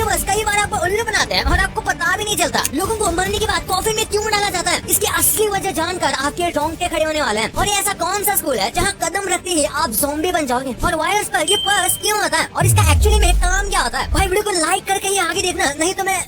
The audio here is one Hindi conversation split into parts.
बस कई बार आपको उल्लू बनाते हैं और आपको पता भी नहीं चलता लोगों को मरने के बाद कॉफिन में क्यों डाला जाता है। इसकी असली वजह जानकर आपके रोंगटे खड़े होने वाले हैं। और ये ऐसा कौन सा स्कूल है जहाँ कदम रखते ही आप ज़ॉम्बी बन जाओगे। और वायरस पर ये पर्स क्यों आता है और इसका एक्चुअली में काम क्या होता है। भाई वीडियो को लाइक करके ही आगे देखना, नहीं तो मैं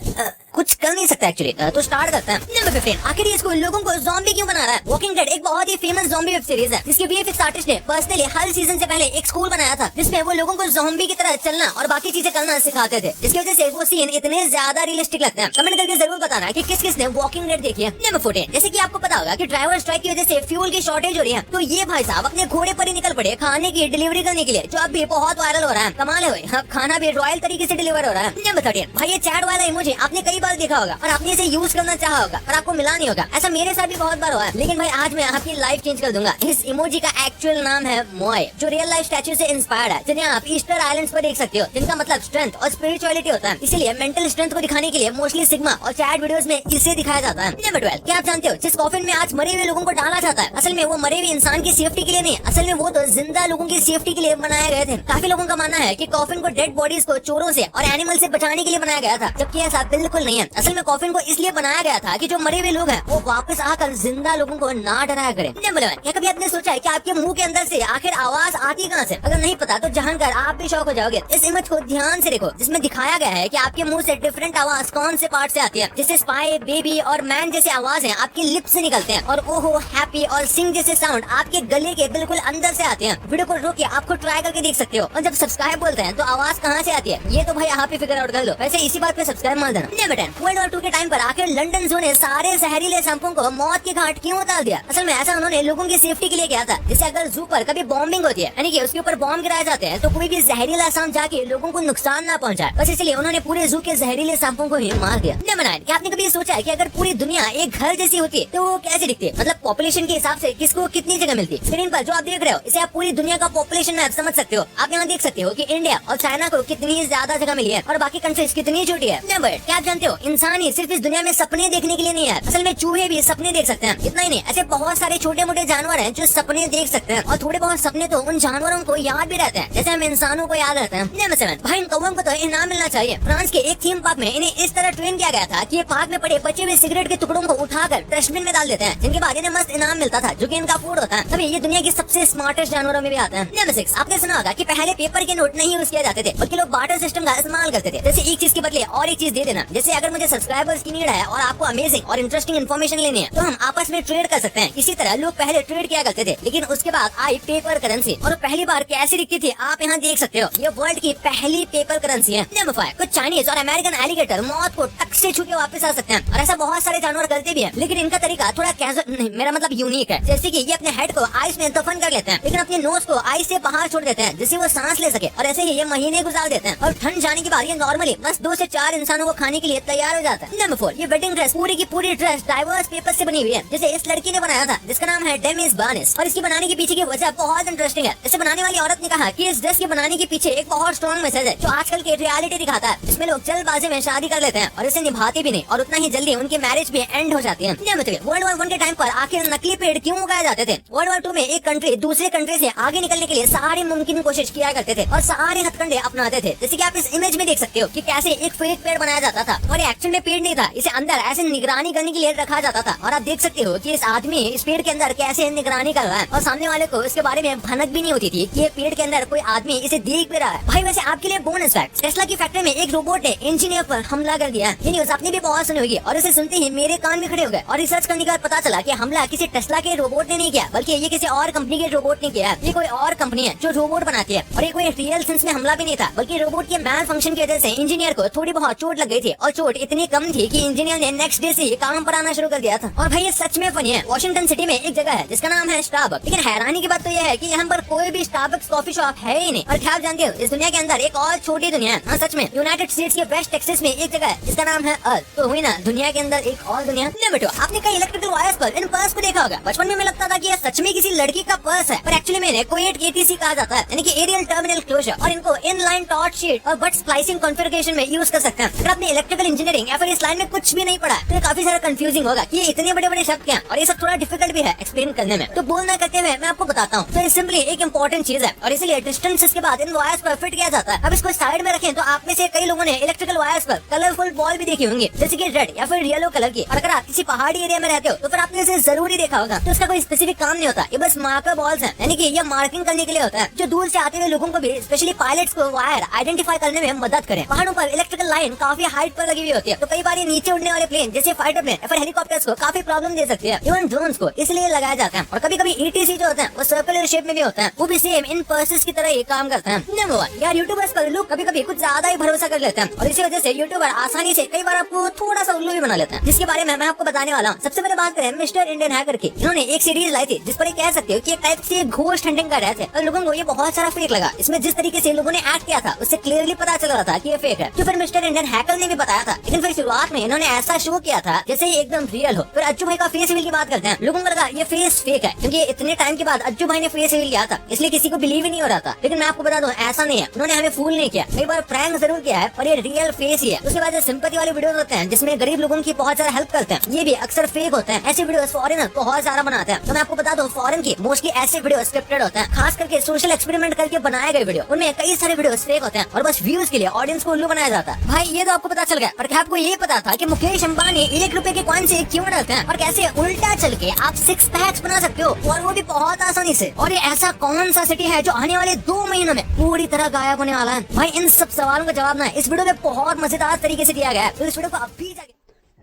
कुछ कर नहीं सकता एक्चुअली। तो स्टार्ट करते हैं। नंबर 15, आखिर ये स्कूल लोगों को ज़ॉम्बी क्यों बना रहा है। वॉकिंग डेड एक बहुत ही फेमस ज़ॉम्बी वेब सीरीज है जिसके वीएफएक्स आर्टिस्ट ने पर्सनली हर सीजन से पहले एक स्कूल बनाया था जिसमें वो लोगों को ज़ॉम्बी की तरह चलना और बाकी चीजें करना सिखाते थे, जिसकी वजह से वो सीन इतने ज्यादा रियलिस्टिक लगते हैं। कमेंट करके जरूर बताना कि किस किस ने वॉकिंग डेड देखी है। नंबर 14, जैसे कि आपको पता होगा कि ड्राइवर स्ट्राइक की वजह से फ्यूल की शॉर्टेज हो रही है, तो ये भाई साहब अपने घोड़े पर ही निकल पड़े खाने की डिलीवरी करने के लिए, जो अब भी बहुत वायरल हो रहा है। कमाल है भाई, खाना भी रॉयल तरीके से डिलीवर हो रहा है। नंबर 13, भाई ये चैट वाला इमोजी आपने कई बार देखा होगा और आपने इसे यूज करना चाहा होगा और आपको मिला नहीं होगा। ऐसा मेरे साथ भी बहुत बार हुआ है, लेकिन भाई आज मैं आपकी लाइफ चेंज कर दूंगा। इस इमोजी का एक्चुअल नाम है मोए, जो रियल लाइफ स्टैच्यू से इंस्पायर्ड है, जिन्हें आप ईस्टर आइलैंड्स पर देख सकते हो, जिनका मतलब स्ट्रेंथ और स्पिरिचुअलिटी होता है। इसीलिए मेंटल स्ट्रेंथ को दिखाने के लिए मोस्टली सिग्मा और चैट वीडियोस में इसे दिखाया जाता है। नंबर 12, क्या आप जानते हो जिस कॉफिन में आज मरे हुए लोगों को डाला जाता है, असल में वो मरे हुए इंसान की सेफ्टी के लिए नहीं, असल में वो तो जिंदा लोगों की सेफ्टी के लिए बनाए गए थे। काफी लोगों का मानना है कि कॉफिन को डेड बॉडीज को चोरों से और एनिमल से बचाने के लिए बनाया गया था, जबकि ऐसा बिल्कुल नहीं है। असल में कॉफिन को इसलिए बनाया गया था कि जो मरे हुए लोग हैं वो वापस आकर जिंदा लोगों को ना डराया करें। नंबर 11, क्या कभी आपने सोचा है कि आपके मुंह के अंदर से आखिर आवाज आती कहाँ से? अगर नहीं पता तो जानकर आप भी शॉक हो जाओगे। इस इमेज को ध्यान से देखो, जिसमें दिखाया गया है कि आपके मुंह से डिफरेंट आवाज कौन से पार्ट से आती है, जैसे स्पाई, बेबी और मैन जैसे आवाज है आपकी लिप से निकलते हैं, और ओहो, हैप्पी और सिंग जैसे साउंड आपके गले के बिल्कुल अंदर से आते हैं। वीडियो को रोक के आप खुद ट्राई करके देख सकते हो। और जब सब्सक्राइब बोलते हैं तो आवाज कहाँ से आती है, ये तो भाई आप ही फिगर आउट कर लो। वैसे इसी बात पे सब्सक्राइब मार देना। नंबर 10, वर्ल्ड वॉर 2 के टाइम पर आखिर लंदन ज़ू ने सारे जहरीले सांपों को मौत के घाट क्यों उतार दिया? असल में ऐसा उन्होंने लोगों की सेफ्टी के लिए किया था। जैसे अगर जू पर कभी बॉम्बिंग होती है, यानी कि उसके ऊपर बॉम्ब गिराए जाते हैं, तो कोई भी जहरीला सांप जाके लोगों को नुकसान ना पहुंचाए, बस इसलिए उन्होंने पूरे जू के जहरीले सांपों को ही मार दिया। नंबर 9, क्या आपने कभी सोचा है कि अगर पूरी दुनिया एक घर जैसी होती तो वो कैसे दिखती? मतलब पॉपुलेशन के हिसाब से किसको कितनी जगह मिलती? स्क्रीन पर जो आप देख रहे हो इसे आप पूरी दुनिया का पॉपुलेशन मैप समझ सकते हो। आप यहाँ देख सकते हो कि इंडिया और चाइना को कितनी ज्यादा जगह मिली है और बाकी कंट्रीज कितनी छोटी है। नंबर, क्या आप जानते हो इंसान ही सिर्फ इस दुनिया में सपने देखने के लिए नहीं है, असल में चूहे भी सपने देख सकते हैं। इतना ही नहीं, ऐसे बहुत सारे छोटे मोटे जानवर हैं जो सपने देख सकते हैं, और थोड़े बहुत सपने तो उन जानवरों को याद भी रहते हैं जैसे हम इंसानों को याद रहते हैं। नंबर 7, भाई इन कौवों को तो इनाम मिलना चाहिए। फ्रांस के एक थीम पार्क में इन्हें इस तरह ट्रेन किया गया था कि ये पार्क में पड़े बचे हुए सिगरेट के टुकड़ों को उठाकर डस्टबिन में डाल देते हैं, जिनके बाद इन्हें मस्त इनाम मिलता था जो कि इनका फूड होता है। तभी ये दुनिया की सबसे स्मार्टेस्ट जानवरों में भी आता है। नंबर 6, आपने सुना होगा कि पहले पेपर के नोट नहीं यूज किए जाते थे, बल्कि लोग बार्टर सिस्टम का इस्तेमाल करते थे। जैसे एक चीज के बदले और एक चीज दे देना। जैसे अगर मुझे सब्सक्राइबर्स की नीड है और आपको अमेजिंग और इंटरेस्टिंग इन्फॉर्मेशन लेनी है तो हम आपस में ट्रेड कर सकते हैं। इसी तरह लोग पहले ट्रेड किया करते थे, लेकिन उसके बाद आई पेपर करेंसी, और पहली बार कैसी दिखती थी आप यहाँ देख सकते हो। ये वर्ल्ड की पहली पेपर करेंसी है। नंबर 5, कुछ चाइनीज और अमेरिकन एलिगेटर मौत को टक से छू के वापस आ सकते हैं, और ऐसा बहुत सारे जानवर करते भी हैं, लेकिन इनका तरीका थोड़ा कैजुअल नहीं, मेरा मतलब यूनिक है। जैसे कि ये अपने हेड को आइस में दफन कर लेते हैं, लेकिन अपने नोज को आइस से बाहर छोड़ देते हैं जिससे वो सांस ले सके, और ऐसे ही ये महीने गुजार देते हैं, और ठंड जाने के बाद ये नॉर्मली बस 2 से 4 इंसानों को खाने के लिए तैयार हो जाता है। नंबर 4, ये वेडिंग ड्रेस पूरी की पूरी ड्रेस डाइवर्स पेपर से बनी हुई है, जैसे इस लड़की ने बनाया था जिसका नाम है डेमिस बार्नेस, और इसकी बनाने के पीछे की वजह बहुत इंटरेस्टिंग है। इसे बनाने वाली औरत ने कहा कि इस ड्रेस के बनाने के पीछे एक बहुत स्ट्रॉन्ग मैसेज है जो आजकल की रियलिटी दिखाता है। इसमें लोग जल्दबाजी में शादी कर लेते हैं और इसे निभाते भी नहीं, और उतना ही जल्दी उनकी मैरिज भी एंड हो जाती है। वर्ल्ड वॉर 1 के टाइम पर आखिर नकली पेड़ क्यों उगाए जाते थे? वर्ल्ड वॉर 2 में एक कंट्री दूसरे कंट्री से आगे निकलने के लिए सारी मुमकिन कोशिश किया करते थे और सारे हथकंडे अपनाते थे। जैसे कि आप इस इमेज में देख सकते हो कि कैसे एक फेक पेड़ बनाया जाता था, और ये एक्चुअल में पेड़ नहीं था, इसे अंदर ऐसे निगरानी करने के लिए रखा जाता था। और आप देख सकते हो कि इस आदमी इस पेड़ के अंदर कैसे निगरानी कर रहा है, और सामने वाले को इसके बारे में भनक भी नहीं होती थी कि ये पेड़ के अंदर कोई आदमी इसे देख भी रहा है। भाई वैसे आपके लिए बोनस फैक्ट, टेस्ला की फैक्ट्री में एक रोबोट ने इंजीनियर पर हमला कर दिया। ये न्यूज आपने भी बहुत सुनी होगी, और इसे सुनते ही मेरे कान भी खड़े हो गए, और रिसर्च करने के बाद पता चला कि हमला किसी टेस्ला के रोबोट ने नहीं किया, बल्कि ये किसी और कंपनी के रोबोट ने किया। ये कोई और कंपनी है जो रोबोट बनाती है, और ये कोई रियल सेंस में हमला भी नहीं था, बल्कि रोबोट के मैल फंक्शन की वजह से इंजीनियर को थोड़ी बहुत चोट लग गई थी, और चोट इतनी कम थी कि इंजीनियर ने नेक्स्ट डे से ही काम पर आना शुरू कर दिया था। और भाई ये सच में फनी है। वॉशिंगटन सिटी में एक जगह है जिसका नाम है स्टारबक्स, लेकिन हैरानी की बात तो यह है कि यहाँ पर कोई भी स्टारबक्स कॉफी शॉप है ही नहीं। और क्या आप जानते हो इस दुनिया के अंदर एक और छोटी दुनिया है? हाँ सच में, यूनाइटेड स्टेट्स के वेस्ट टेक्सास में एक जगह है जिसका नाम है अर्थ, तो हुई ना दुनिया के अंदर एक और दुनिया। नहीं बेटो, आपने कई इलेक्ट्रिकल वायर्स पर इन पर्स को देखा होगा। बचपन में मैं लगता था कि ये सच में किसी लड़की का पर्स है, पर एक्चुअली मैंने कोएट एटीसी कहा जाता है, यानी कि एरियल टर्मिनल क्लोजर, और इनको इन लाइन टॉर्च शीट और बट स्प्लाइसिंग कॉन्फ़िगरेशन में यूज कर सकते हैं। अगर आपने इलेक्ट्रिकल इंजीनियरिंग या फिर इस लाइन में कुछ भी नहीं पढ़ा तो ये काफी सारा कंफ्यूजिंग होगा कि ये इतने बड़े बड़े शब्द क्या हैं, और ये सब थोड़ा डिफिकल्ट भी है एक्सप्लेन करने में। तो बोल ना करते हुए मैं आपको बताता हूँ। तो ये सिंपली एक इंपॉर्टेंट चीज है, और इसलिए डिस्टेंस के बाद इन वायर्स पर फिट किया जाता है। अब इसको साइड में रखें तो आप में से कई लोगों ने इलेक्ट्रिकल वायर्स पर कलरफुल बॉल भी देखी होंगी, जैसे कि रेड या फिर येलो कलर की। और अगर आप किसी पहाड़ी एरिया में रहते हो तो फिर आपने इसे जरूर ही देखा होगा। तो इसका कोई स्पेसिफिक काम नहीं होता, ये बस मार्कर बॉल्स हैं, यानी कि ये मार्किंग करने के लिए होता है, जो दूर से आते हुए लोगों को भी, स्पेशली पायलट्स को, वायर आइडेंटिफाई करने में मदद करें। पहाड़ों पर इलेक्ट्रिकल लाइन काफी हाइट पर लगी हुई होती है, तो कई बार ये नीचे उड़ने वाले प्लेन जैसे फाइटर प्लेन या फिर हेलीकॉप्टर्स को काफी प्रॉब्लम दे सकती है, इवन ड्रोन्स को, इसलिए लगाया जाता है। और कभी कभी ईटीसी जो होते हैं वो सर्कुलर शेप में भी होते हैं, वो भी सेम इन पर्सेस की तरह ये काम करते हैं। नंबर 1, यार यूट्यूबर्स पर लोग कभी कभी कुछ ज्यादा ही भरोसा कर लेते हैं, और इसी वजह से यूट्यूबर आसानी से कई बार आपको थोड़ा सा उल्लू भी बना लेते हैं, जिसके बारे में मैं आपको बताने वाला हूँ। सबसे पहले बात करें मिस्टर इंडियन हैकर की। इन्होंने एक सीरीज लाई थी जिस पर कह सकते हो कि एक टाइप से घोस्ट हंटिंग कर रहे थे, और लोगों को ये बहुत सारा फेक लगा। इसमें जिस तरीके से लोगों ने एक्ट किया था उससे क्लियरली पता चल रहा था कि ये फेक है, तो फिर मिस्टर इंडियन हैकर ने भी बताया था। लेकिन फिर शुरुआत में इन्होंने ऐसा शो किया था जैसे ये एकदम रियल हो। फिर अज्जू भाई का फेस रिवील की बात करते हैं, लोगों को लगा ये फेस फेक है, क्योंकि इतने टाइम के बाद अज्जू भाई ने फेस रिवील किया था, इसलिए किसी को बिलीव ही नहीं हो रहा था। लेकिन मैं आपको बता दूं ऐसा नहीं है, उन्होंने हमें फूल नहीं किया। कई बार प्रैंक जरूर किया है, पर ये रियल फेस ही है। उसके बाद सिंपैथी वाले वीडियोस होते हैं जिसमें गरीब लोगों की बहुत सारा हेल्प करते हैं, ये भी अक्सर फेक होते हैं। ऐसे वीडियोस फॉरेनर बहुत सारा बनाते हैं। तो मैं आपको बता दूं फॉरेन की मोस्टली ऐसे वीडियो स्क्रिप्टेड होते हैं, खास करके सोशल एक्सपेरिमेंट करके बनाए गए वीडियो, उनमें कई सारे वीडियो फेक होते हैं और बस व्यूज के लिए ऑडियंस को उल्लू बनाया जाता है। भाई ये तो आपको पता चल गया, पर क्या आपको ये पता था कि मुकेश अंबानी 1 रुपए के कॉइन से क्यों डरते हैं, और कैसे उल्टा चल के आप 6 पैक्स बना सकते हो, और वो भी बहुत आसानी से। और ये ऐसा कौन सा सिटी है जो आने वाले 2 महीनों में पूरी तरह गायब होने वाला है? भाई इन सब सवालों का जवाब ना इस वीडियो में बहुत मजेदार तरीके से दिया गया है, तो इस वीडियो को अभी जाके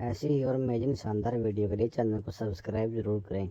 ऐसी ही और अमेजिंग शानदार वीडियो के लिए चैनल को सब्सक्राइब जरूर करें।